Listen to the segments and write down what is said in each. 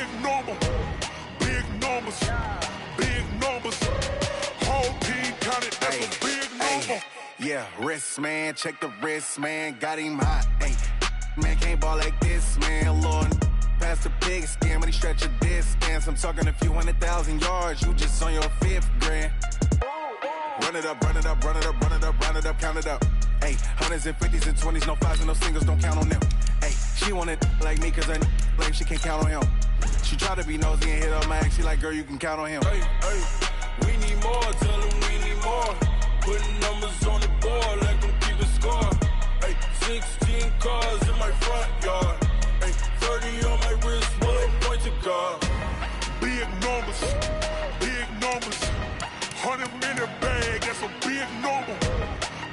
big number. Big numbers. Big numbers. Whole team counted, that's a big number. Yeah, wrist, man. Check the wrist, man. Got him hot. Ay, man, can't ball like this, man. Lord, past the big skin, but he stretch a distance. I'm talking a few 100,000 yards. You just on your 5th grand. Run it up, run it up, run it up, run it up, run it up, count it up. Ay, hundreds and 50s and 20s, no 5s and no singles, don't count on them. Ay, she wanted like me, cause I like she can't count on him. She tried to be nosy and hit up my ex. She like, girl, you can count on him. Hey, hey, we need more, tell them we need more. Putting numbers on the board, like them keep score. Hey, 16 cars in my front yard. Hey, 30 on my wrist, one point to guard. Big numbers, big numbers. 100-minute bag, that's a big number.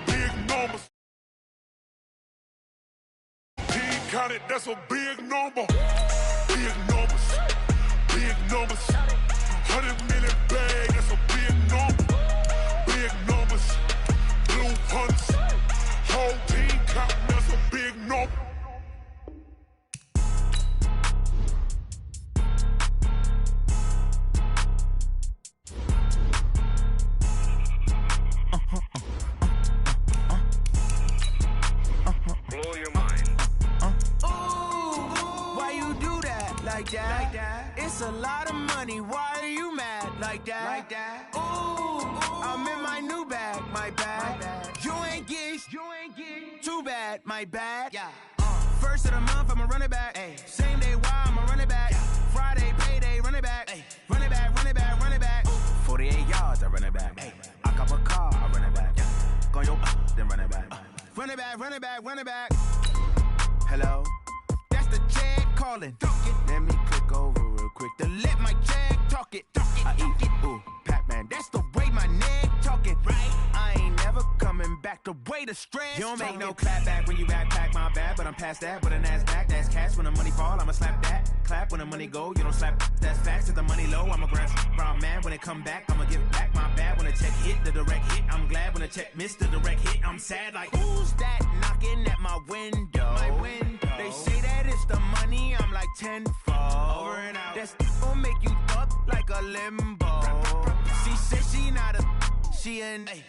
Big numbers. Team counted, that's a big number. Big numbers, big numbers. 100-minute bag, that's a big number. Big numbers, blue hunts. Whole team counting, that's a big number. Blow your mind. Why you do that like that? It's a lot of money. Why are you mad like that? Ooh, I'm in my new bag, my bad. You ain't get too bad, my bad. Yeah. First of the month, I'ma run it back. Ay. Same day, why I'ma run it back. Yeah. Friday, payday, run it back. Ay. Run it back, run it back, run it back. 48 yards, I run it back. Ay. I cop a car, I run it back. Go yo, then run it back. Run it back, run it back, run it back. Hello? That's the check calling. Let me click over real quick to let my check talk it. I eat it, ooh, Pac-Man. That's the way my neck talking. Right? I ain't never coming back the way the stress. You don't make no clap back when you backpack, my bad. But I'm past that with a NASDAQ. That's cash when the money fall, I'ma slap that. Clap when the money go, you don't slap. That's facts. If the money low, I'ma grab brown man. When it come back, I'ma give back my bad. When the check hit, the direct hit. I'm glad when the check missed the direct hit. I'm sad like, who's that knocking at my window? My window. They say that it's the money, I'm like tenfold. Over and out. That's gon' make you up like a limbo. She said she not a, she an. Ay.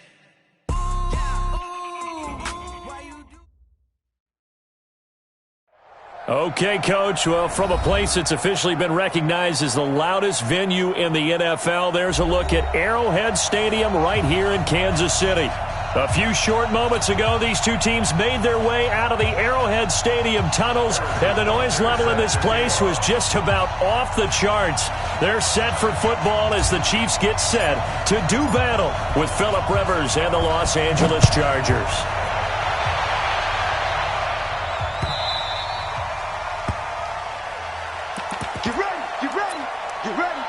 Why you do? Okay, Coach. Well, from a place that's officially been recognized as the loudest venue in the NFL, there's a look at Arrowhead Stadium right here in Kansas City. A few short moments ago, these two teams made their way out of the Arrowhead Stadium tunnels, and the noise level in this place was just about off the charts. They're set for football as the Chiefs get set to do battle with Phillip Rivers and the Los Angeles Chargers. Get ready, get ready, get ready.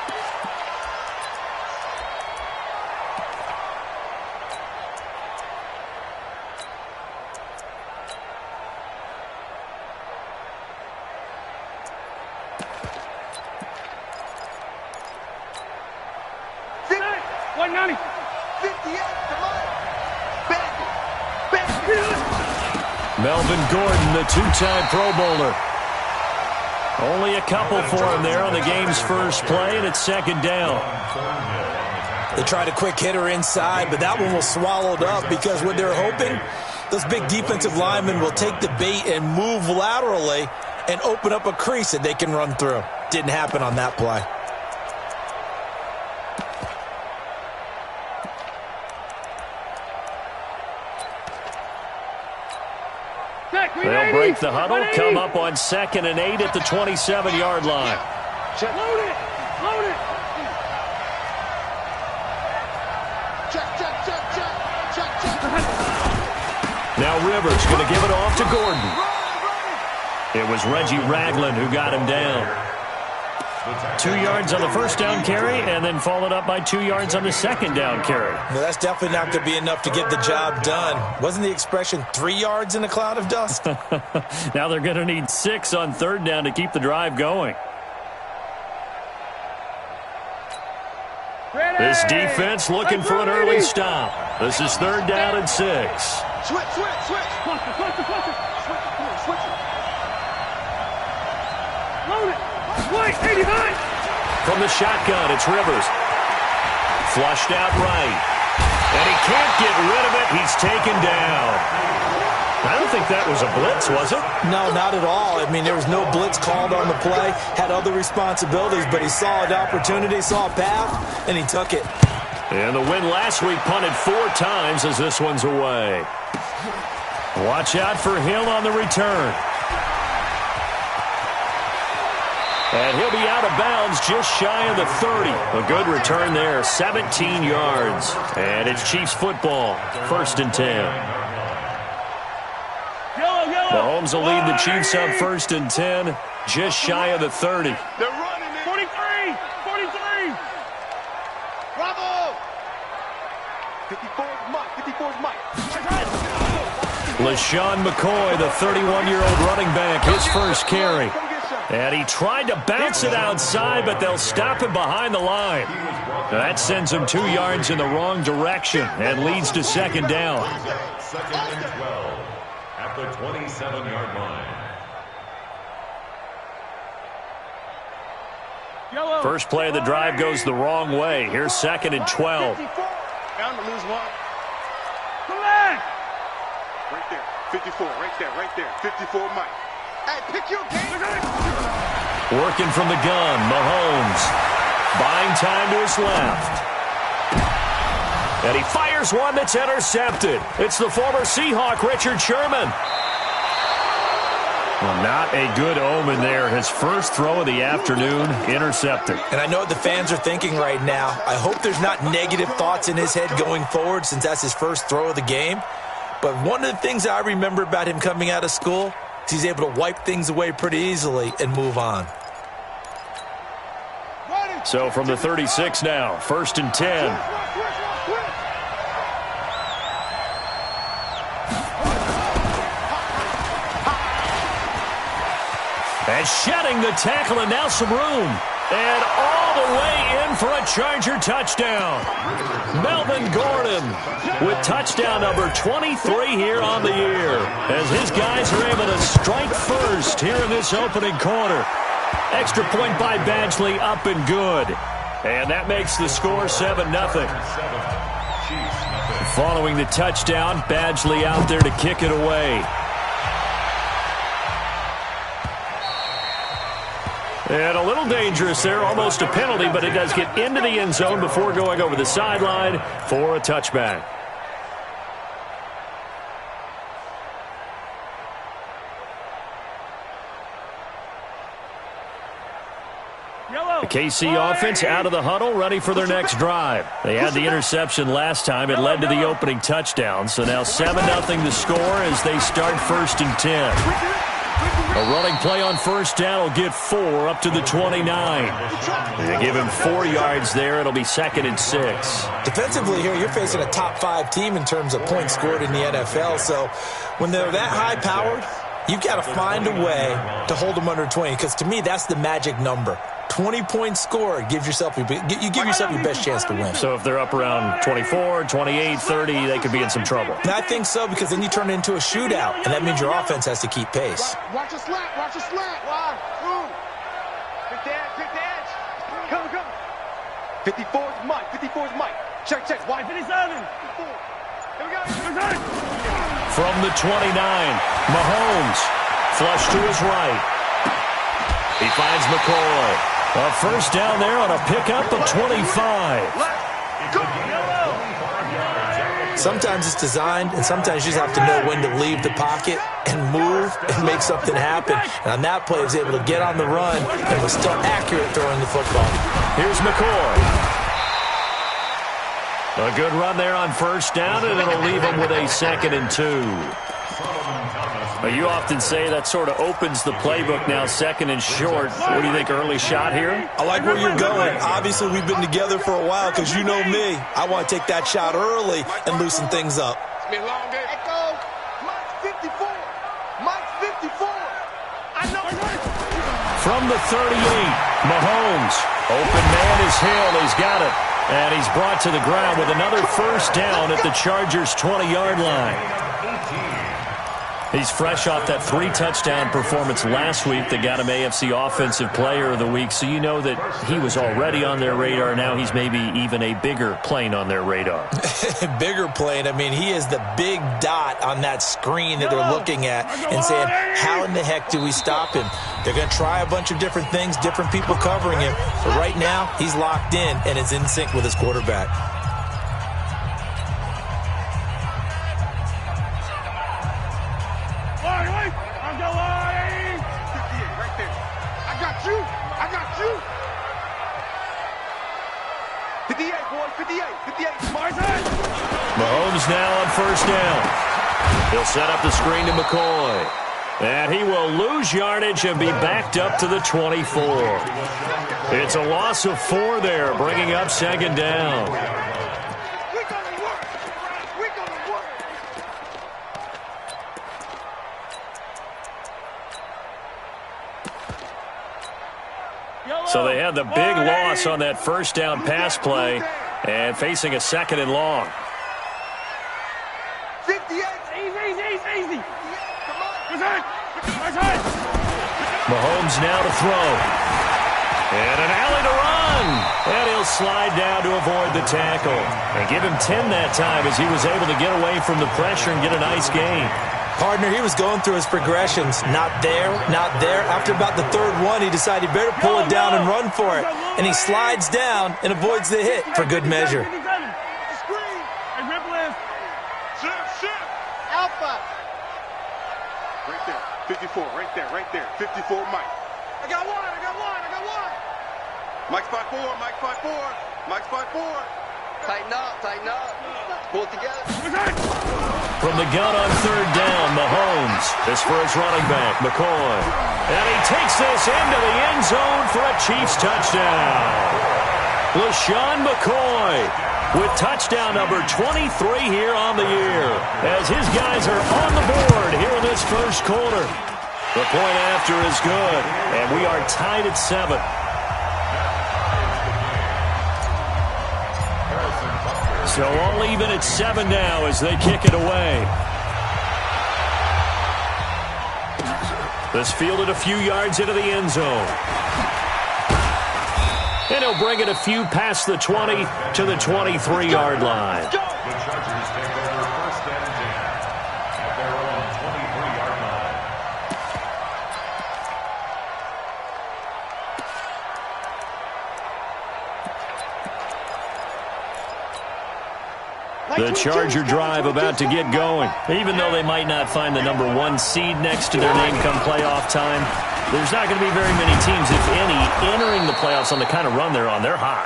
Melvin Gordon, the two-time Pro Bowler. Only a couple for him there on the game's first play, and it's second down. They tried a quick hitter inside, but that one was swallowed up because what they're hoping, those big defensive linemen will take the bait and move laterally and open up a crease that they can run through. Didn't happen on that play. They'll break the huddle, come up on 2nd and 8 at the 27-yard line. Check. Load it, load it. Check. Now Rivers going to give it off to Gordon. It was Reggie Ragland who got him down. 2 yards on the first down carry, and then followed up by 2 yards on the second down carry. Well, that's definitely not going to be enough to get the job done. Wasn't the expression 3 yards in a cloud of dust? Now they're going to need 6 on third down to keep the drive going. This defense looking for an early stop. This is third down and 6. Switch. Cluster. Load it. From the shotgun, it's Rivers. Flushed out right. And he can't get rid of it. He's taken down. I don't think that was a blitz, was it? No, not at all. I mean, there was no blitz called on the play. Had other responsibilities, but he saw an opportunity, saw a path, and he took it. And the win last week punted 4 times as this one's away. Watch out for Hill on the return. And he'll be out of bounds just shy of the 30. A good return there, 17 yards. And it's Chiefs football, 1st and 10. Mahomes will lead the Chiefs up 1st and 10, just shy of the 30. They're running it. 43. Bravo. 54's Mike. 54's Mike. LaShawn McCoy, the 31-year-old running back, his first carry. And he tried to bounce it outside, but they'll stop him behind the line. That sends him 2 yards in the wrong direction and leads to 2nd down. 2nd and 12 at the 27-yard line. First play of the drive goes the wrong way. Here's 2nd and 12. Bound to lose one. Come back. Right there. 54. Right there. 54 Mike. Hey, pick your game. Working from the gun, Mahomes. Buying time to his left. And he fires one that's intercepted. It's the former Seahawk, Richard Sherman. Well, not a good omen there. His first throw of the afternoon, intercepted. And I know what the fans are thinking right now. I hope there's not negative thoughts in his head going forward since that's his first throw of the game. But one of the things I remember about him coming out of school is he's able to wipe things away pretty easily and move on. So from the 36 now, 1st and 10. And shedding the tackle, and now some room. And all the way in for a Charger touchdown. Melvin Gordon with touchdown number 23 here on the year, as his guys are able to strike first here in this opening quarter. Extra point by Badgley, up and good. And that makes the score 7-0. Following the touchdown, Badgley out there to kick it away. And a little dangerous there, almost a penalty, but it does get into the end zone before going over the sideline for a touchback. The KC offense out of the huddle, ready for their next drive. They had the interception last time. It led to the opening touchdown. So now 7-0 the score as they start 1st and 10. A running play on 1st down will get 4 up to the 29. They give him 4 yards there. It'll be 2nd and 6. Defensively here, you're facing a top 5 team in terms of points scored in the NFL. So when they're that high-powered, you've got to find a way to hold them under 20, because to me, that's the magic number. 20 points scored, you give yourself your best chance to win. So if they're up around 24, 28, 30, they could be in some trouble. And I think so, because then you turn it into a shootout, and that means your offense has to keep pace. Watch a slant. Wide. Through. Pick the edge. Come. 54's Mike. Check. Wide. 57. Here we go. From the 29, Mahomes. Flush to his right. He finds McCoy. A 1st down there on a pickup of 25. Sometimes it's designed, and sometimes you just have to know when to leave the pocket and move and make something happen. And on that play, he was able to get on the run and was still accurate throwing the football. Here's McCoy. A good run there on 1st down, and it'll leave him with a 2nd and 2. You often say that sort of opens the playbook now, 2nd and short. What do you think, early shot here? I like where you're going. Obviously, we've been together for a while because you know me. I want to take that shot early and loosen things up. It's been a long game. Echo. Mike's 54. I know. From the 38, Mahomes. Open man is Hill. He's got it. And he's brought to the ground with another 1st down at the Chargers' 20-yard line. He's fresh off that 3-touchdown performance last week that got him AFC Offensive Player of the Week, so you know that he was already on their radar. Now he's maybe even a bigger plane on their radar. Bigger plane. I mean, he is the big dot on that screen that they're looking at and saying, how in the heck do we stop him? They're going to try a bunch of different things, different people covering him, but right now he's locked in and is in sync with his quarterback. Mahomes now on first down. He'll set up the screen to McCoy. And he will lose yardage and be backed up to the 24. It's a loss of 4 there, bringing up second down. So they had the big loss on that first down pass play and facing a second and long. 58. Easy. Mahomes now to throw. And an alley to run. And he'll slide down to avoid the tackle. And give him 10 that time as he was able to get away from the pressure and get a nice gain. Partner, he was going through his progressions. Not there, not there. After about the third one, he decided he better pull it down and run for it. And he slides down and avoids the hit for good measure. Alpha. Right there. 54, right there. 54, Mike. I got one. Mike's 5'4", Mike's 5'4". Tighten up. Pull it together. From the gun on third down, Mahomes. This for his running back, McCoy. And he takes this into the end zone for a Chiefs touchdown. LaShawn McCoy with touchdown number 23 here on the year, as his guys are on the board here in this first quarter. The point after is good, and we are tied at 7. So all even at 7 now as they kick it away. This fielded a few yards into the end zone. And he'll bring it a few past the 20 to the 23-yard line. The Chargers take over first and 10 at their own 23-yard line. The Charger drive about to get going. Even though they might not find the number 1 seed next to their name come playoff time, there's not going to be very many teams, if any, entering the playoffs on the kind of run they're on. They're hot.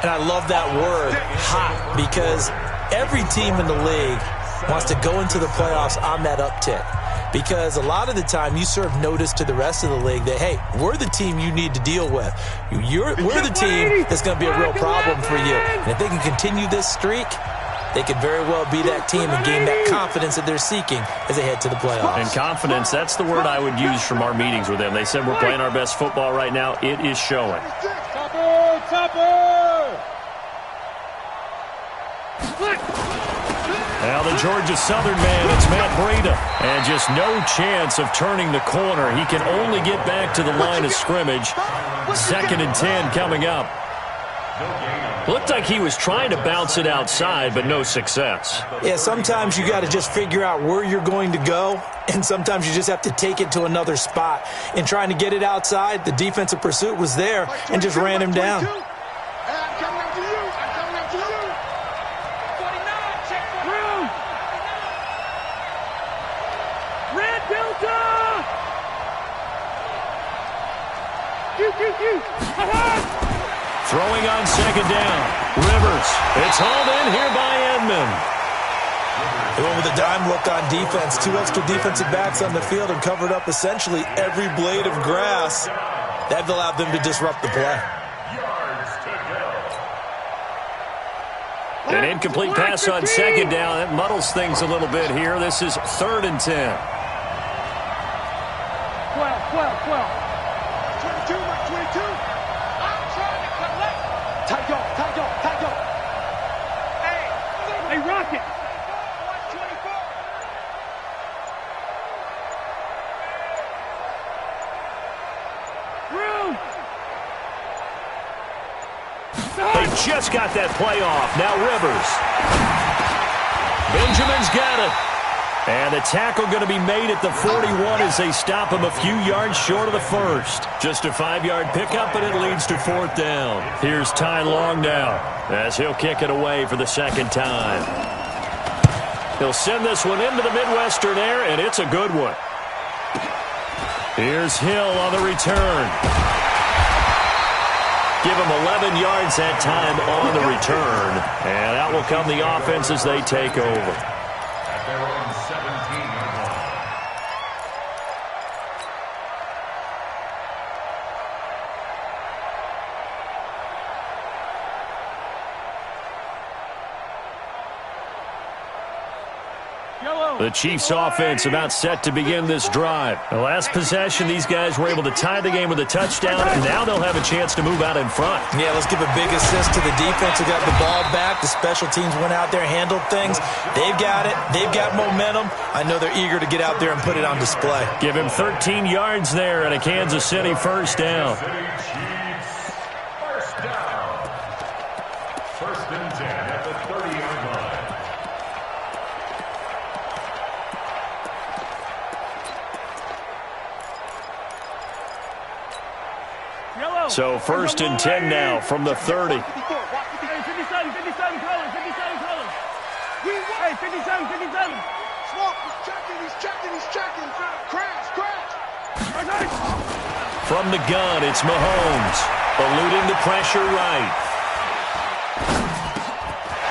And I love that word, hot, because every team in the league wants to go into the playoffs on that uptick. Because a lot of the time you serve notice to the rest of the league that, hey, we're the team you need to deal with. We're the team that's going to be a real problem for you. And if they can continue this streak, they could very well be that team and gain that confidence that they're seeking as they head to the playoffs. And confidence, that's the word I would use from our meetings with them. They said we're playing our best football right now. It is showing. Now the Georgia Southern man, it's Matt Breida. And just no chance of turning the corner. He can only get back to the line of scrimmage. 2nd and 10 coming up. Looked like he was trying to bounce it outside, but no success. Yeah, sometimes you got to just figure out where you're going to go, and sometimes you just have to take it to another spot. In trying to get it outside, the defensive pursuit was there and just ran him down. Red Delta! Throwing on second down. Rivers. It's hauled in here by Edmond. They went with a dime look on defense. 2 extra defensive backs on the field and covered up essentially every blade of grass. That allowed them to disrupt the play. An incomplete pass on second down. That muddles things a little bit here. This is 3rd and 10. 12. 22, Mike, 22. I'm trying to collect. Tight go. Hey, Rocket. 24. just got that play off. Now Rivers. Benjamin's got it. And the tackle going to be made at the 41 as they stop him a few yards short of the first. Just a 5-yard pickup, and it leads to 4th down. Here's Ty Long now as he'll kick it away for the second time. He'll send this one into the Midwestern air, and it's a good one. Here's Hill on the return. Give him 11 yards that time on the return. And out will come the offense as they take over. At their own 17-yard line. The Chiefs offense about set to begin this drive. The last possession, these guys were able to tie the game with a touchdown, and now they'll have a chance to move out in front. Yeah, let's give a big assist to the defense who got the ball back. The special teams went out there, handled things. They've got it. They've got momentum. I know they're eager to get out there and put it on display. Give him 13 yards there and a Kansas City first down. First down. 1st and 10 at the 30-yard line. So 1st and 10 now from the 30. 57 colors. Hey, 57. Smoke, he's checking. Crash. From the gun, it's Mahomes. Eluding the pressure right.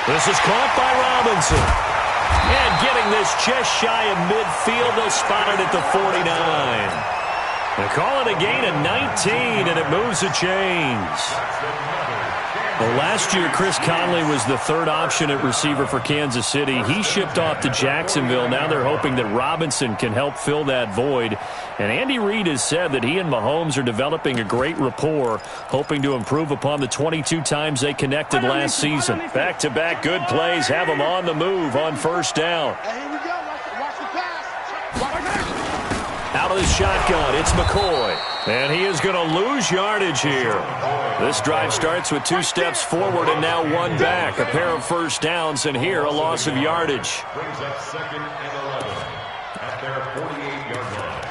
This is caught by Robinson. And getting this just shy of midfield, they'll spot it at the 49. They call it a gain of 19, and it moves the chains. Well, last year, Chris Conley was the third option at receiver for Kansas City. He shipped off to Jacksonville. Now they're hoping that Robinson can help fill that void. And Andy Reid has said that he and Mahomes are developing a great rapport, hoping to improve upon the 22 times they connected last season. Back-to-back good plays have them on the move on first down. Here we go. Watch the pass. Out of the shotgun, it's McCoy. And he is going to lose yardage here. This drive starts with 2 steps forward and now 1 back. A pair of first downs, and here a loss of yardage. Brings up 2nd and 11 at their 48-yard line.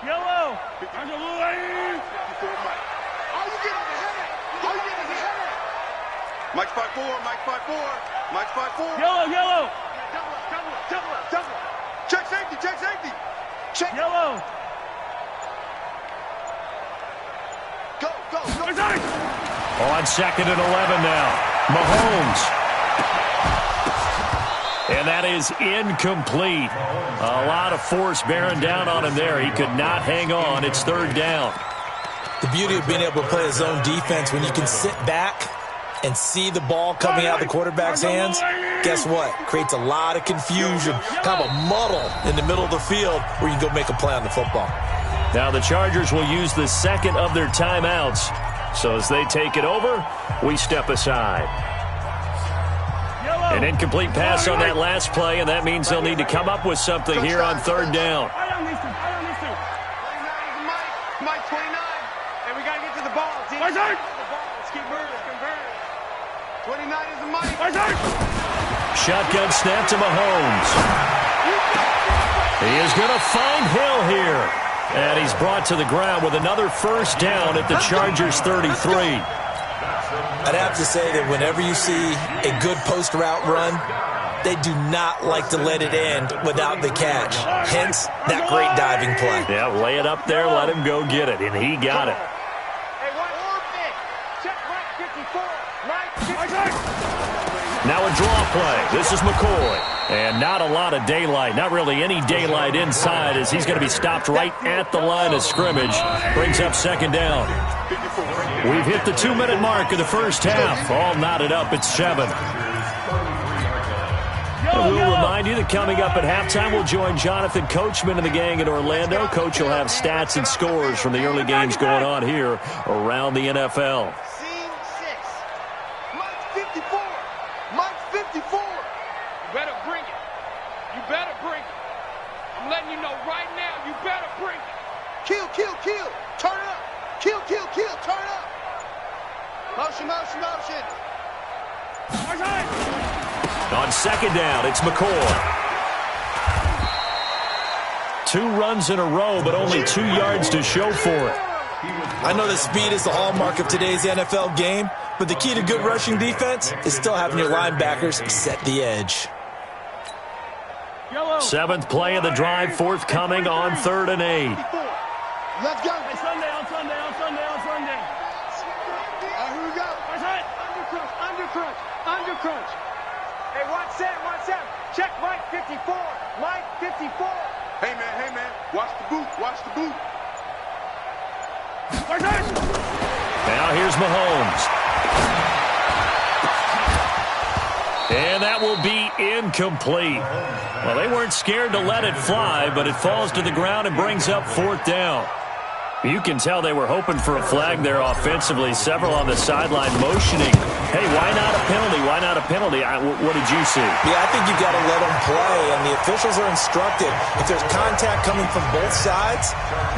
Yellow. Mike's 5'4", Mike's 5'4". Yellow. Double. Check safety. Check. Yellow. Go. On 2nd and 11 now. Mahomes. And that is incomplete. A lot of force bearing down on him there. He could not hang on. It's 3rd down. The beauty of being able to play a zone defense when you can sit back and see the ball coming out of the quarterback's hands, guess what? Creates a lot of confusion, kind of a muddle in the middle of the field where you can go make a play on the football. Now the Chargers will use the second of their timeouts. So as they take it over, we step aside. An incomplete pass on that last play, and that means they'll need to come up with something here on 3rd down. Mike 29. And we got to get to the ball, team. Let's keep moving. 29 is the Mike. Shotgun snap to Mahomes. He is going to find Hill here. And he's brought to the ground with another first down at the Chargers 33. I'd have to say that whenever you see a good post route run, they do not like to let it end without the catch. Hence, that great diving play. Yeah, lay it up there, let him go get it, and he got it. Now a draw play. This is McCoy. And not a lot of daylight, not really any daylight inside as he's going to be stopped right at the line of scrimmage. Brings up 2nd down. We've hit the 2-minute mark of the first half. All knotted up at 7. And we'll remind you that coming up at halftime, we'll join Jonathan Coachman and the gang in Orlando. Coach will have stats and scores from the early games going on here around the NFL. Scene 6. Mike 54. better bring. Kill, kill, kill. Turn up. Kill, kill, kill. Turn up. Motion, motion, motion. On second down, it's McCoy. 2 runs in a row, but only 2 yards to show for it. I know that speed is the hallmark of today's NFL game, but the key to good rushing defense is still having your linebackers set the edge. 7th play of the drive, forthcoming on 3rd and 8. Let's go. Hey, Sunday, on Sunday, on Sunday, on Sunday. Here we go. Under crunch, under crunch. Hey, watch that. Check Mike 54. Mike 54. Hey, man. Watch the boot. Watch the boot. Now here's Mahomes. And that will be incomplete. Well, they weren't scared to let it fly, but it falls to the ground and brings up 4th down. You can tell they were hoping for a flag there offensively. Several on the sideline motioning. Hey, why not a penalty? Why not a penalty? What did you see? Yeah, I think you've got to let them play, and the officials are instructed. If there's contact coming from both sides,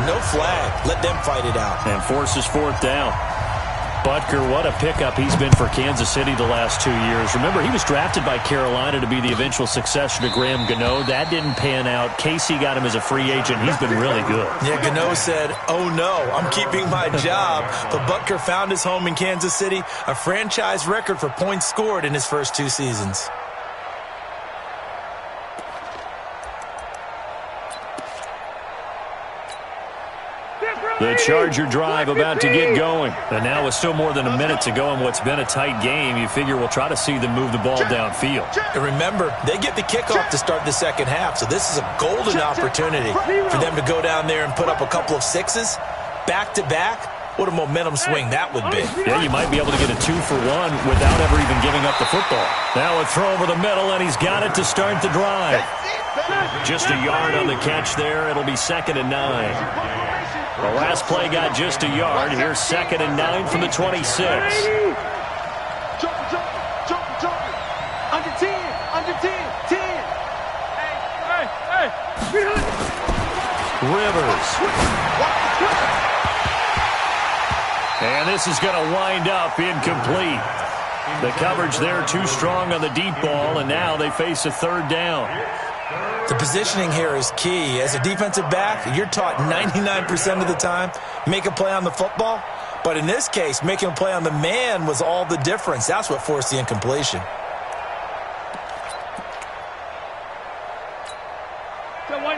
no flag. Let them fight it out. And forces 4th down. Butker, what a pickup he's been for Kansas City the last 2 years. Remember, he was drafted by Carolina to be the eventual successor to Graham Gano. That didn't pan out. Casey got him as a free agent. He's been really good. Yeah, Gano said, oh no, I'm keeping my job. But Butker found his home in Kansas City, a franchise record for points scored in his first 2 seasons. The Charger drive about to get going. And now with still more than a minute to go in what's been a tight game, you figure we'll try to see them move the ball downfield. And remember, they get the kickoff to start the second half, so this is a golden opportunity for them to go down there and put up a couple of 6s back-to-back. What a momentum swing that would be. Yeah, you might be able to get a 2-for-1 without ever even giving up the football. Now a throw over the middle, and he's got it to start the drive. Just a yard on the catch there. It'll be 2nd and 9. The last play got just a yard. Here's 2nd and 9 from the 26. Jump. Under 10. Hey. Rivers. And this is going to wind up incomplete. The coverage there too strong on the deep ball, and now they face a 3rd down. The positioning here is key. As a defensive back, you're taught 99% of the time, make a play on the football. But in this case, making a play on the man was all the difference. That's what forced the incompletion.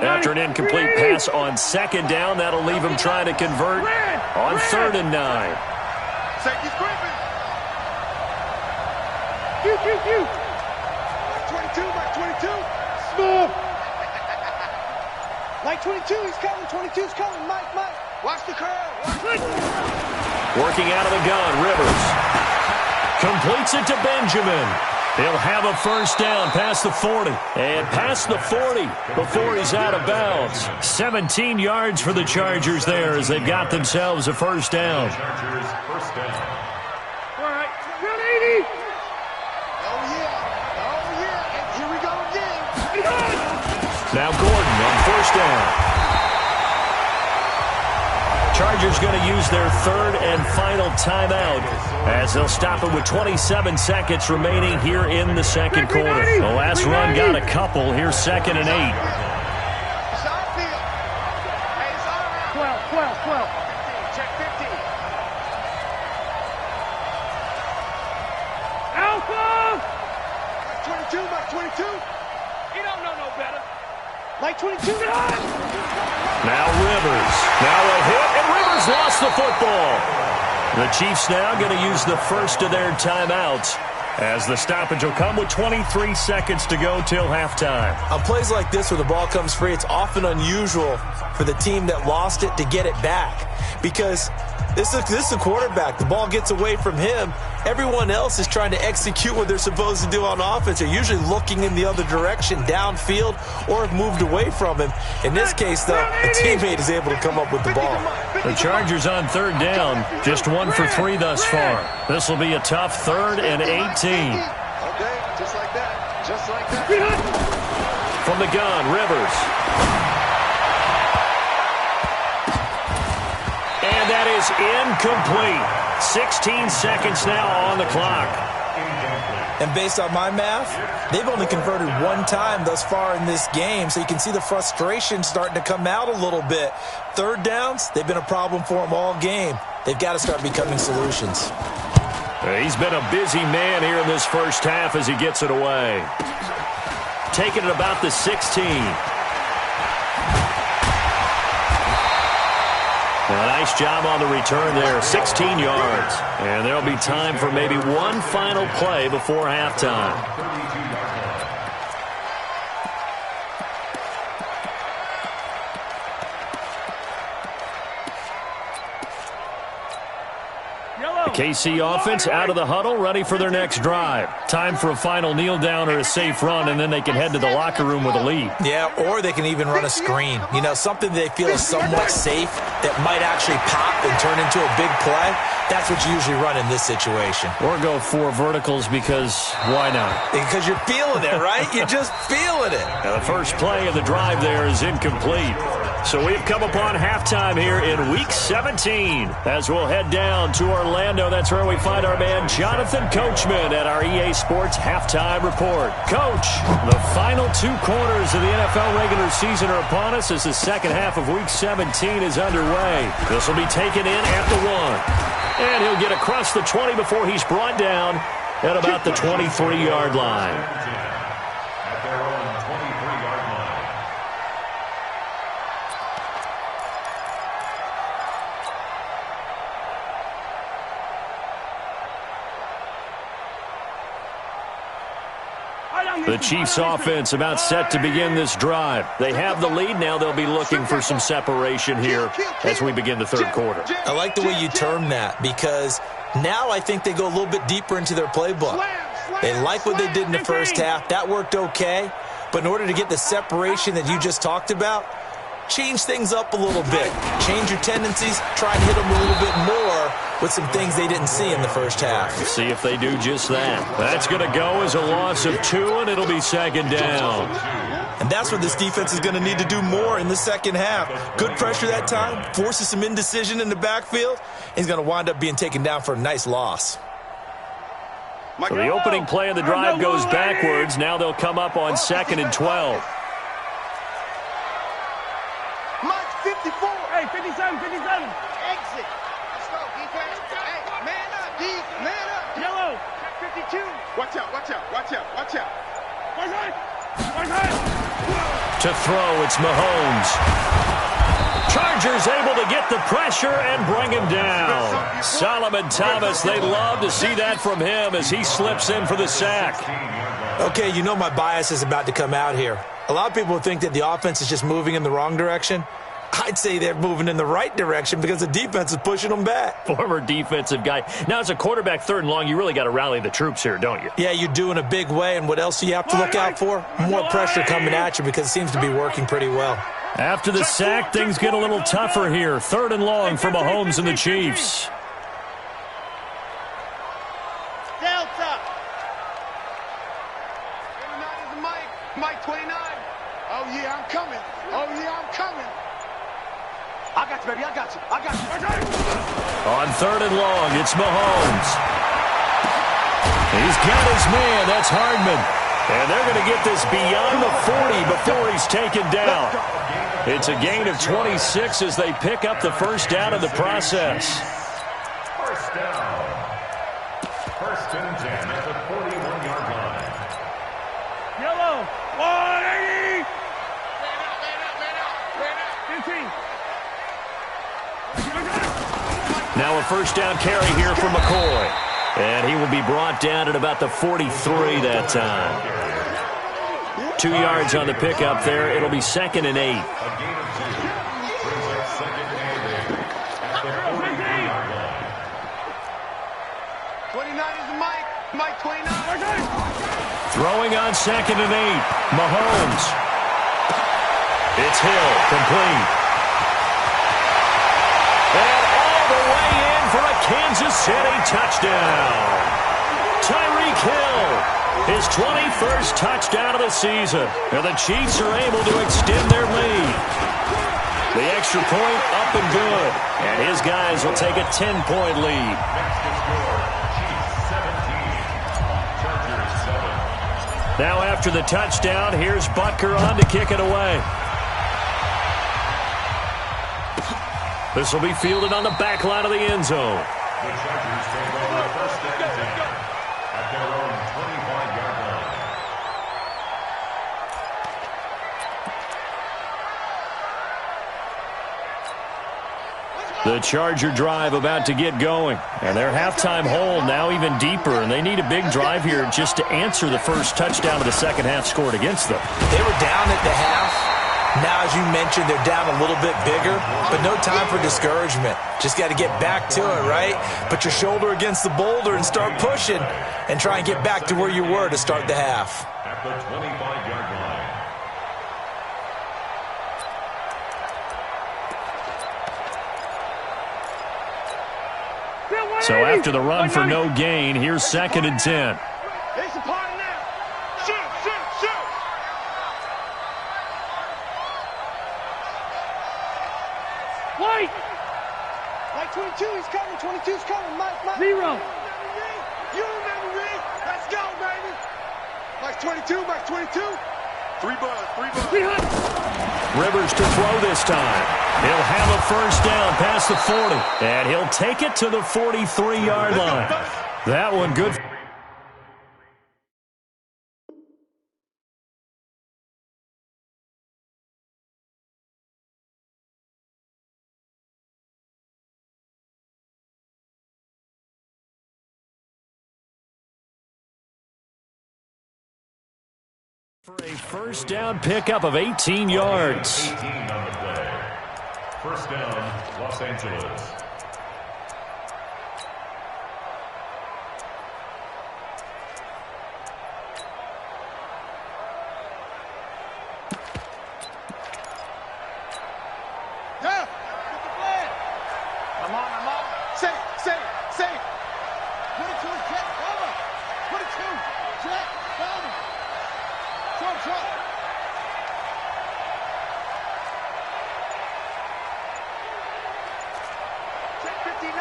After an incomplete pass on 2nd down, that'll leave him trying to convert on 3rd and 9. Safety's creeping. You. 22. Smooth. Like 22, he's coming. 22's coming. Mike. Watch the curl. Working out of the gun, Rivers. Completes it to Benjamin. He'll have a 1st down past the 40. And past the 40 before he's out of bounds. 17 yards for the Chargers there as they've got themselves a 1st down. Chargers first down. All right. 180. Now Gordon on 1st down. Chargers going to use their 3rd and final timeout as they'll stop it with 27 seconds remaining here in the 2nd quarter. The last run got a couple. Here's 2nd and 8. 12. Check 50. Alpha! 22. He don't know no better. Like 22. Now Rivers. Now a hit, and Rivers lost the football. The Chiefs now going to use the first of their timeouts as the stoppage will come with 23 seconds to go till halftime. On plays like this where the ball comes free, it's often unusual for the team that lost it to get it back because this is a quarterback. The ball gets away from him. Everyone else is trying to execute what they're supposed to do on offense. They're usually looking in the other direction, downfield, or have moved away from him. In this case, though, a teammate is able to come up with the ball. The Chargers on 3rd down, just 1 for 3 thus far. This will be a tough 3rd and 18. Okay, just like that. From the gun, Rivers. is incomplete. 16 seconds now on the clock. And based on my math, they've only converted one time thus far in this game, so you can see the frustration starting to come out a little bit. Third downs, they've been a problem for them all game. They've got to start becoming solutions. He's been a busy man here in this first half as he gets it away. Taking it about the 16. A nice job on the return there, 16 yards. And there'll be time for maybe one final play before halftime. The KC offense out of the huddle, ready for their next drive. Time for a final kneel down or a safe run, and then they can head to the locker room with a lead. Yeah, or they can even run a screen. You know, something they feel is somewhat safe that might actually pop and turn into a big play. That's what you usually run in this situation. Or go 4 verticals because why not? Because you're feeling it, right? You're just feeling it. Now the first play of the drive there is incomplete. So we've come upon halftime here in Week 17. As we'll head down to Orlando, that's where we find our man Jonathan Coachman at our EA Sports Halftime Report. Coach, the final 2 quarters of the NFL regular season are upon us as the second half of Week 17 is underway. This will be taken in at the 1. And he'll get across the 20 before he's brought down at about the 23-yard line. At their own 23-yard line. The Chiefs offense about set to begin this drive. They have the lead. Now they'll be looking for some separation here as we begin the third quarter. I like the way you term that because now I think they go a little bit deeper into their playbook. They like what they did in the first half. That worked okay. But in order to get the separation that you just talked about, change things up a little bit. Change your tendencies. Try and hit them a little bit more with some things they didn't see in the first half. See if they do just that. That's going to go as a loss of 2, and it'll be second down. And that's what this defense is going to need to do more in the second half. Good pressure that time, forces some indecision in the backfield. He's going to wind up being taken down for a nice loss. So the opening play of the drive goes backwards. Now they'll come up on 2nd and 12. Mike 54. Hey, 57, 57. Exit. Let's go, defense. Hey, man up, D. Man up. Yellow. 52. Watch out, watch out, watch out, watch out. One side. One side. To throw, it's Mahomes. Chargers able to get the pressure and bring him down. Solomon Thomas, they love to see that from him as he slips in for the sack. Okay, you know my bias is about to come out here. A lot of people think that the offense is just moving in the wrong direction. I'd say they're moving in the right direction because the defense is pushing them back. Former defensive guy. Now, as a quarterback 3rd and long, you really got to rally the troops here, don't you? Yeah, you do in a big way. And what else do you have to look out for? More pressure coming at you because it seems to be working pretty well. After the sack, things get a little tougher here. 3rd and long for Mahomes and the Chiefs. Delta. Mike 29. Oh, yeah, I'm coming. Oh, yeah, I'm coming. I got you, baby. I got you. I got you. On 3rd and long, it's Mahomes. He's got his man. That's Hardman. And they're going to get this beyond the 40 before he's taken down. It's a gain of 26 as they pick up the first down in the process. First down. 1st and 10 at the 41-yard line. Yellow. 180. Man out. 15. Now a first down carry here for McCoy. And he will be brought down at about the 43 that time. 2 yards on the pickup there. It'll be 2nd and 8. A gain of 2. Brings up 2nd and 8 at the 43-yard line. 29 is Mike. Mike 29. Throwing on 2nd and 8. Mahomes. It's Hill, complete. And all the way in for a Kansas City touchdown. Tyreek Hill. His 21st touchdown of the season. And the Chiefs are able to extend their lead. The extra point up and good. And his guys will take a 10-point lead. Now after the touchdown, here's Butker on to kick it away. This will be fielded on the back line of the end zone. The Chargers take over first and 10 at their own 25-yard line. The Charger drive about to get going. And their halftime hole now even deeper. And they need a big drive here just to answer the first touchdown of the second half scored against them. They were down at the half. Now, as you mentioned, they're down a little bit bigger, but no time for discouragement. Just got to get back to it, right? Put your shoulder against the boulder and start pushing and try and get back to where you were to start the half. At the 25-yard line. So after the run for no gain, here's 2nd and 10. It's a party now. Shoot, shoot, shoot. White. Mike 22, he's coming. 22's coming. Mike. 0. You remember me. Let's go, baby. Mike 22, Mike 22. 3 bucks. Rivers to throw this time. He'll have a first down past the 40. And he'll take it to the 43-yard line. That one good. For a first down pickup of 18 yards. 18 on the play. First down, Los Angeles. Yeah. Get the flag. I'm on. Safe. Put it to his jet. Cover. Put it to jet. Cover. Truck. Check 59.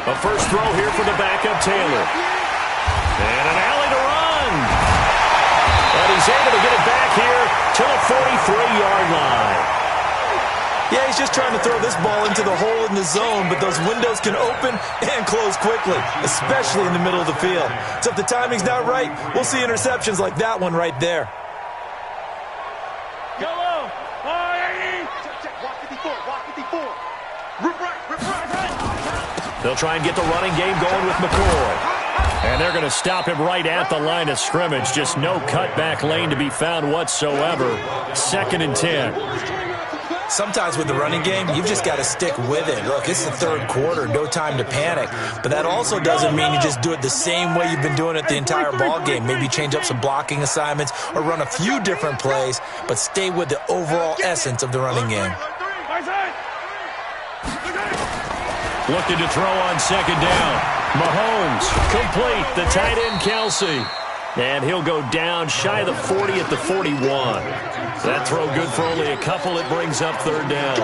A first throw here for the backup Taylor. And an alley to run. And he's able to get it back here to the 43-yard line. Yeah, he's just trying to throw this ball into the hole in the zone, but those windows can open and close quickly, especially in the middle of the field. So if the timing's not right, we'll see interceptions like that one right there. Yellow. Check. Walk 54. Rip right. They'll try and get the running game going with McCoy. And they're going to stop him right at the line of scrimmage. Just no cutback lane to be found whatsoever. 2nd and 10. Sometimes with the running game, you've just got to stick with it. Look, it's the third quarter, no time to panic. But that also doesn't mean you just do it the same way you've been doing it the entire ball game. Maybe change up some blocking assignments or run a few different plays, but stay with the overall essence of the running game. Looking to throw on 2nd down. Mahomes, complete, the tight end Kelsey. And he'll go down shy of the 40 at the 41. That throw good for only a couple. It brings up 3rd down.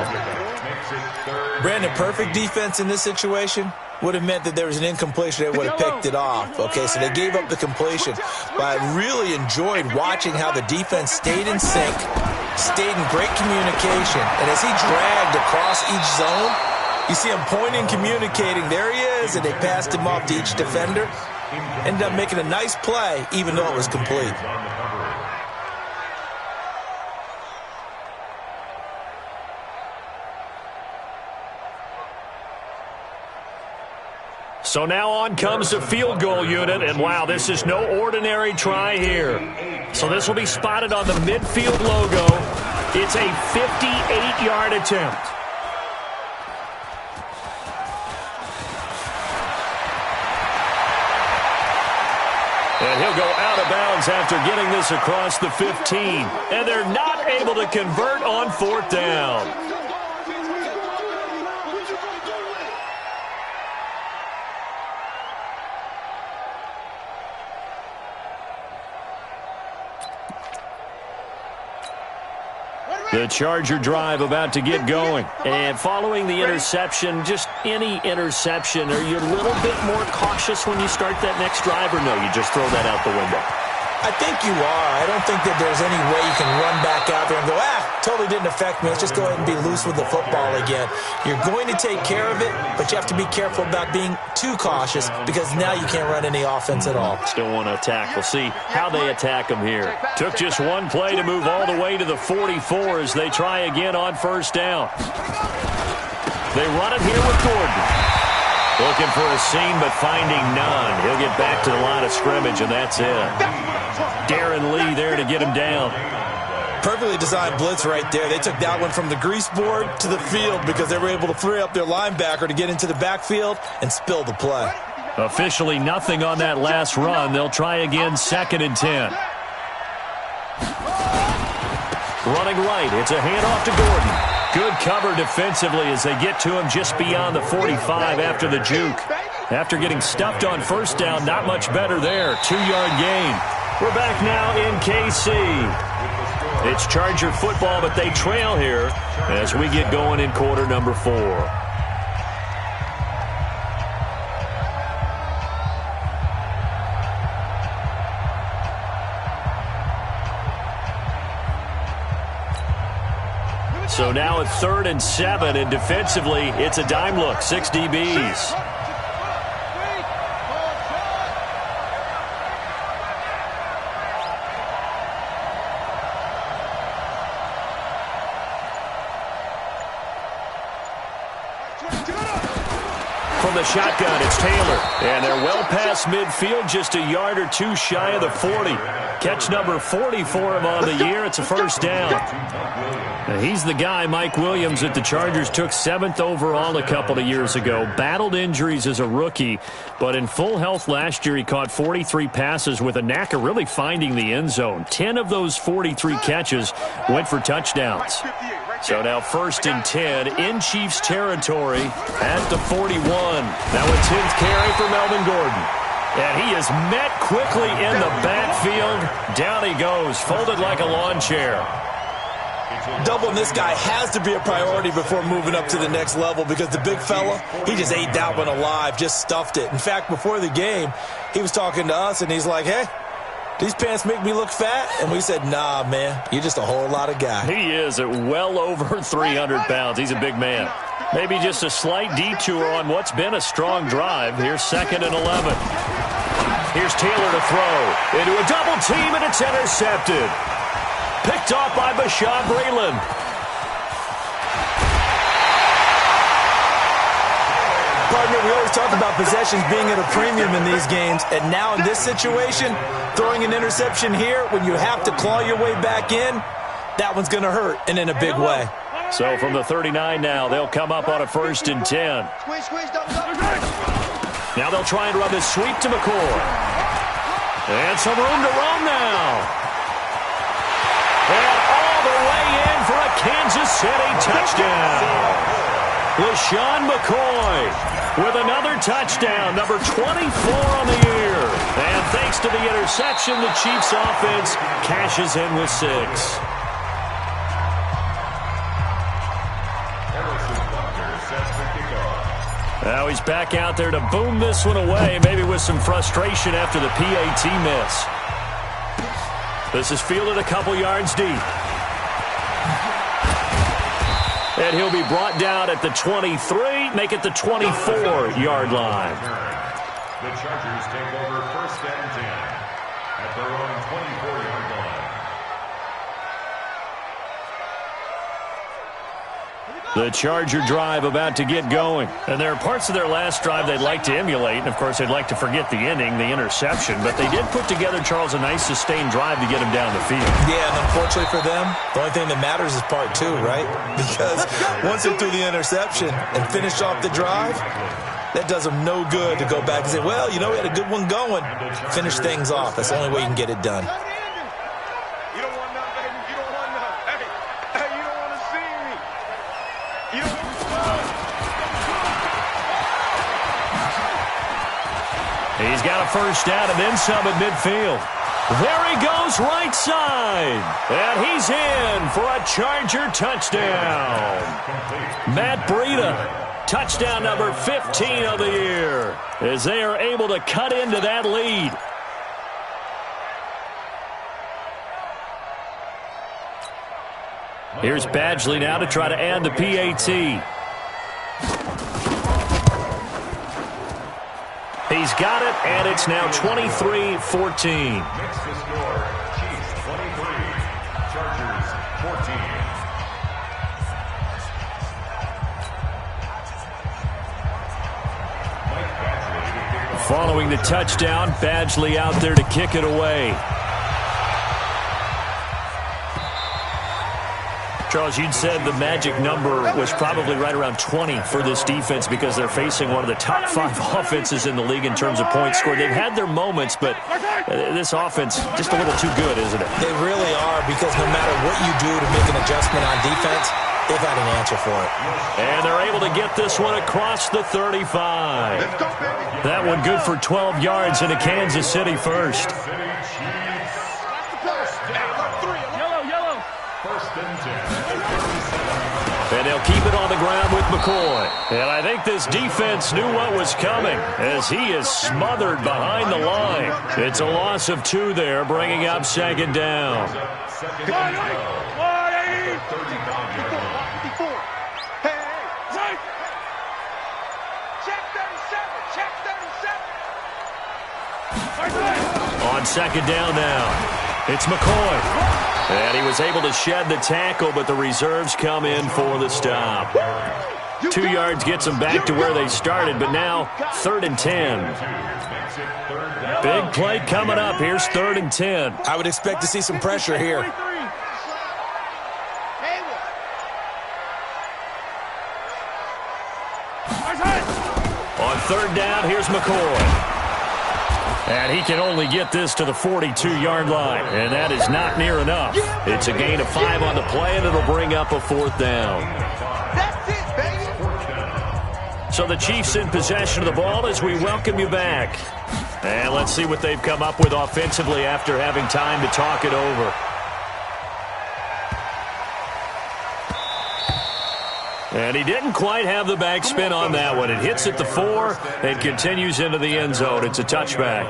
Brandon, perfect defense in this situation would have meant that there was an incompletion. They would have picked it off. Okay, so they gave up the completion. But I really enjoyed watching how the defense stayed in sync, stayed in great communication. And as he dragged across each zone, you see him pointing, communicating. There he is, and they passed him off to each defender. Ended up making a nice play, even though it was complete. So now on comes the field goal unit, and wow, this is no ordinary try here. So this will be spotted on the midfield logo. It's a 58-yard attempt. And he'll go out of bounds after getting this across the 15. And they're not able to convert on 4th down. The Charger drive about to get going. And following the interception, just any interception, are you a little bit more cautious when you start that next drive, or no, you just throw that out the window? I think you are. I don't think that there's any way you can run back out there and go, totally didn't affect me. Let's just go ahead and be loose with the football again. You're going to take care of it, but you have to be careful about being too cautious because now you can't run any offense at all. Still want to attack. We'll see how they attack them here. Took just one play to move all the way to the 44 as they try again on first down. They run it here with Gordon. Looking for a seam, but finding none. He'll get back to the line of scrimmage, and that's it. Darren Lee there to get him down. Perfectly designed blitz right there. They took that one from the grease board to the field because they were able to free up their linebacker to get into the backfield and spill the play. Officially nothing on that last run. They'll try again, 2nd and 10. Running right. It's a handoff to Gordon. Good cover defensively as they get to him just beyond the 45 after the juke. After getting stuffed on first down, not much better there. 2-yard gain. We're back now in KC. It's Charger football, but they trail here as we get going in quarter number 4. So now it's 3rd and 7, and defensively, it's a dime look, 6 DBs. From the shotgun, it's Taylor. And they're well past midfield, just a yard or two shy of the 40. Catch number 40 for him on the year. It's a first down. Now, he's the guy, Mike Williams, that the Chargers took 7th overall a couple of years ago. Battled injuries as a rookie, but in full health last year, he caught 43 passes with a knack of really finding the end zone. 10 of those 43 catches went for touchdowns. So now 1st and 10 in Chiefs territory at the 41. Now a 10th carry for Melvin Gordon. And he is met quickly in the backfield. Down he goes, folded like a lawn chair. Doubling this guy has to be a priority before moving up to the next level because the big fella, he just ate that one alive, just stuffed it. In fact, before the game, he was talking to us, and he's like, hey, these pants make me look fat? And we said, nah, man, you're just a whole lot of guy. He is at well over 300 pounds. He's a big man. Maybe just a slight detour on what's been a strong drive. Here's 2nd and 11. Here's Taylor to throw. Into a double team, and it's intercepted. Picked off by Bashaud Breeland. Partner, we always talk about possessions being at a premium in these games, and now in this situation, throwing an interception here when you have to claw your way back in, that one's going to hurt, and in a big way. So from the 39 now, they'll come up on a 1st and 10. Now they'll try and run this sweep to McCoy. And some room to run now. And all the way in for a Kansas City touchdown. LaShawn McCoy with another touchdown, number 24 on the year. And thanks to the interception, the Chiefs offense cashes in with 6. Now he's back out there to boom this one away, maybe with some frustration after the PAT miss. This is fielded a couple yards deep. And he'll be brought down at the 23, make it the 24-yard line. The Chargers take over 1st and 10 at their own 24-yard line. The Charger drive about to get going. And there are parts of their last drive they'd like to emulate. And, of course, they'd like to forget the ending, the interception. But they did put together, Charles, a nice sustained drive to get him down the field. Yeah, and unfortunately for them, the only thing that matters is part 2, right? Because once they threw the interception and finished off the drive, that does them no good to go back and say, well, you know, we had a good one going. Finish things off. That's the only way you can get it done. He's got a first down and then some at midfield. There he goes right side. And he's in for a Charger touchdown. Matt Breida, touchdown number 15 of the year, as they are able to cut into that lead. Here's Badgley now to try to add the PAT. He's got it, and it's now 23-14. Next to score, Chiefs 23, Chargers 14. Following the touchdown, Badgley out there to kick it away. Charles, you'd said the magic number was probably right around 20 for this defense because they're facing one of the top 5 offenses in the league in terms of points scored. They've had their moments, but this offense just a little too good, isn't it? They really are, because no matter what you do to make an adjustment on defense, they've had an answer for it. And they're able to get this one across the 35. That one good for 12 yards into Kansas City first. And they'll keep it on the ground with McCoy. And I think this defense knew what was coming as he is smothered behind the line. It's a loss of 2 there, bringing up second down. On second down now, it's McCoy. And he was able to shed the tackle, but the reserves come in for the stop. 2 yards gets them back to where they started, but now 3rd and 10. Big play coming up. Here's 3rd and 10. I would expect to see some pressure here. On 3rd down, here's McCoy. And he can only get this to the 42-yard line, and that is not near enough. It's a gain of 5 on the play, and it'll bring up a 4th down. That's it, baby. So the Chiefs in possession of the ball as we welcome you back. And let's see what they've come up with offensively after having time to talk it over. And he didn't quite have the backspin on that one. It hits at the 4 and continues into the end zone. It's a touchback.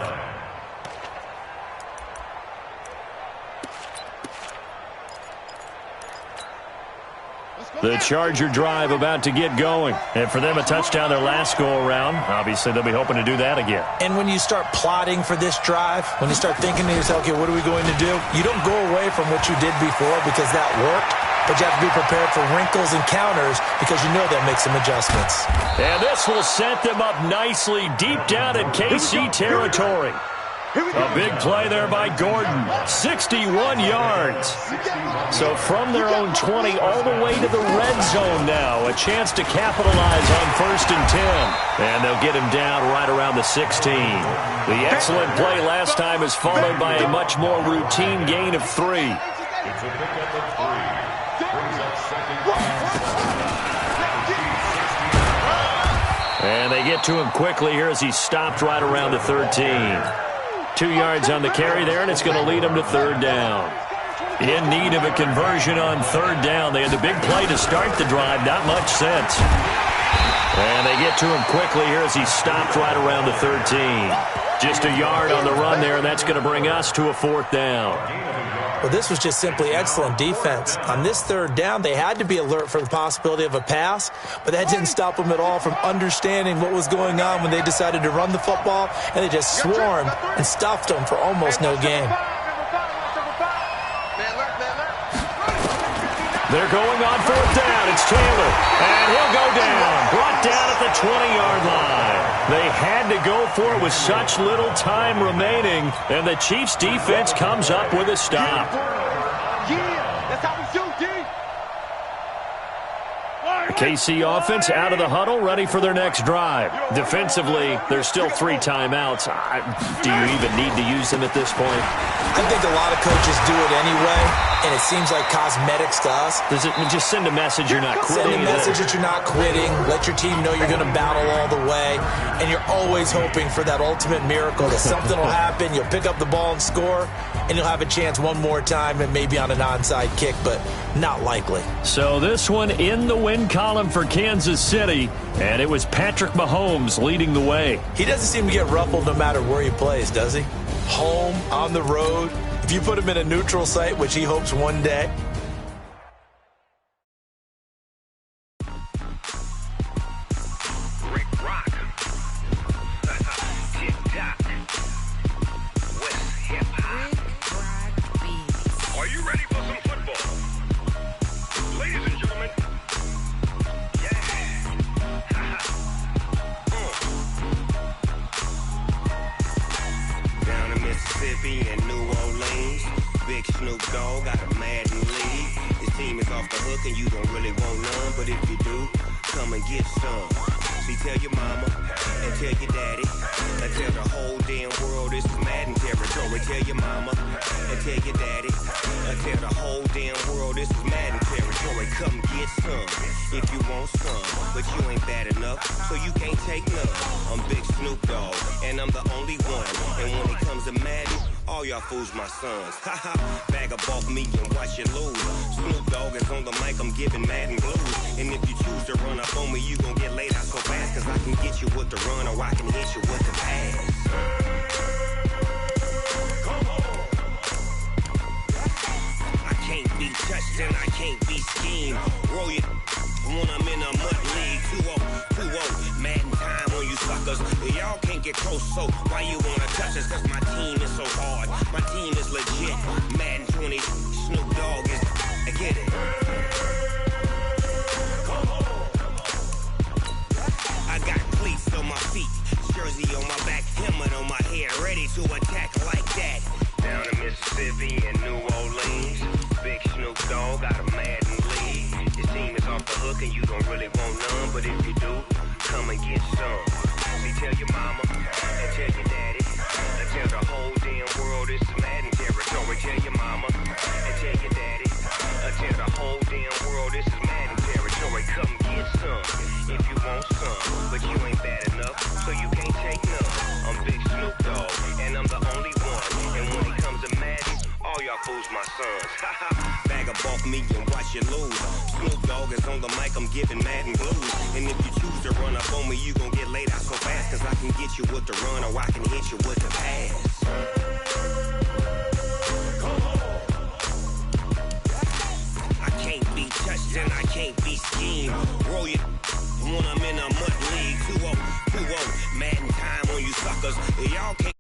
The Charger drive about to get going. And for them, a touchdown their last go-around. Obviously, they'll be hoping to do that again. And when you start plotting for this drive, when you start thinking to yourself, okay, what are we going to do? You don't go away from what you did before because that worked. But you have to be prepared for wrinkles and counters because you know they'll make some adjustments. And this will set them up nicely deep down in KC territory. A big play there by Gordon. 61 yards. So from their own 20 all the way to the red zone now. A chance to capitalize on 1st and 10. And they'll get him down right around the 16. The excellent play last time is followed by a much more routine gain of 3. It's a pickup of 3. Brings up second down. And they get to him quickly here as he stopped right around the 13. 2 yards on the carry there, and it's going to lead him to 3rd down. In need of a conversion on 3rd down. They had the big play to start the drive. Not much sense. And they get to him quickly here as he stopped right around the 13. Just a yard on the run there, and that's going to bring us to a 4th down. Well, this was just simply excellent defense. On this 3rd down, they had to be alert for the possibility of a pass, but that didn't stop them at all from understanding what was going on when they decided to run the football, and they just swarmed and stuffed them for almost no gain. They're going on 4th down. It's Taylor, and he'll go down. Brought down at the 20-yard line. They had to go for it with such little time remaining, and the Chiefs' defense comes up with a stop. The KC offense out of the huddle, ready for their next drive. Defensively, there's still 3 timeouts. Do you even need to use them at this point? I think a lot of coaches do it anyway. and it seems like cosmetics to us. Does it just send a message you're not quitting? Send a message that you're not quitting. Let your team know you're going to battle all the way, and you're always hoping for that ultimate miracle that something will happen, you'll pick up the ball and score, and you'll have a chance one more time and maybe on an onside kick, but not likely. So this one in the win column for Kansas City, and it was Patrick Mahomes leading the way. He doesn't seem to get ruffled no matter where he plays, does he? Home, on the road. If you put him in a neutral site, which he hopes one day. Rick Rock. Tick-tock. West hip-hop. Are you ready for some football? Ladies and gentlemen. Down in Mississippi and New Orleans, Big Snoop Dogg got a Madden league. His team is off the hook and you don't really want none, but if you do, come and get some. See, tell your mama and tell your daddy and tell the whole damn world this is Madden territory. Tell your mama and tell your daddy and tell the whole damn world this is Madden territory. Come get some if you want some, but you ain't bad enough, so you can't take none. I'm Big Snoop Dogg, and I'm the only one. And when it comes to Madden, all y'all fools my sons. Haha, bag up off me and watch you lose. Snoop Dogg is on the mic, I'm giving Madden blues. And if you choose to run up on me, you gon' get laid out so fast, cause I can get you with the run or I can hit you with the pass. I can't be touched and I can't be schemed. Roll you when I'm in a mud league. 2-0, Madden time on you suckers. Y'all can't get close, so why you wanna touch us? Cause my team is so hard. My team is legit. Madden 20, Snoop Dogg is, I get it. I got cleats on my feet, jersey on my back, helmet on my head, ready to attack like that. Down in Mississippi and New Orleans, Big Snoop Dogg got a Madden league. His team is off the hook and you don't really want none, but if you do, come and get some. See, tell your mama and tell your daddy and tell the whole damn world this is Madden territory. Tell your mama and tell your daddy and tell the whole damn world this is Madden territory. Come get some if you want some, but you ain't bad enough, so you can't take none. I'm Big Snoop Dogg, and I'm the only one. And when it comes to Madden, all y'all fools my sons. Bag up off me and watch you lose. Snoop Dogg is on the mic, I'm giving Madden blues. And if you choose to run up on me, you gon' get laid out so fast, cause I can get you with the run or I can hit you with the pass. I can't be touched and I can't be schemed. Roll you when I'm in a mud league. 2-0, Madden time on you suckers. Y'all can't